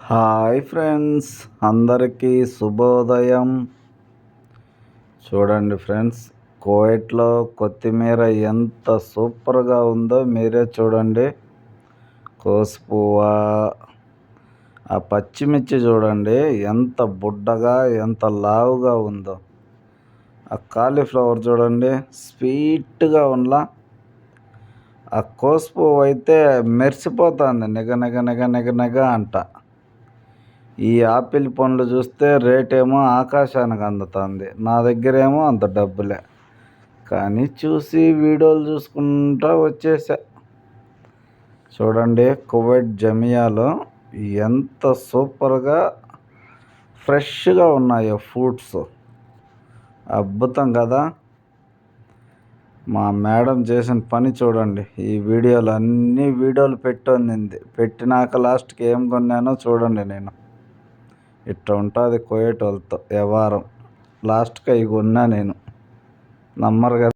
Hi friends, అందరికీ శుభోదయం. చూడండి ఫ్రెండ్స్, కువైట్లో కొత్తిమీర ఎంత సూపర్గా ఉందో మీరే చూడండి. కోసుపువ్వ, ఆ పచ్చిమిర్చి చూడండి ఎంత బుడ్డగా ఎంత లావుగా ఉందో. ఆ కాలీఫ్లవర్ చూడండి స్వీట్గా ఉండలా. ఆ కోసుపువ్వు అయితే మెరిసిపోతుంది నిగ నిగ నిగ నిగ నిగ అంట. ఈ ఆపిల్ పండ్లు చూస్తే రేటేమో ఆకాశానికి అందుతుంది. నా దగ్గరేమో అంత డబ్బులే, కానీ చూసి వీడియోలు చూసుకుంటా వచ్చేసా. చూడండి కువైట్ జమియాలో ఎంత సూపర్గా ఫ్రెష్గా ఉన్నాయో ఫ్రూట్స్. అద్భుతం కదా. మా మేడం చేసిన పని చూడండి. ఈ వీడియోలు అన్ని వీడియోలు పెట్టినాక లాస్ట్కి ఏం కొన్నానో చూడండి. నేను ఇట్లా ఉంటుంది కువైట్ వాళ్ళతో వ్యవహారం. లాస్ట్కి అవి కొన్నా నేను, నమ్మరు కదా.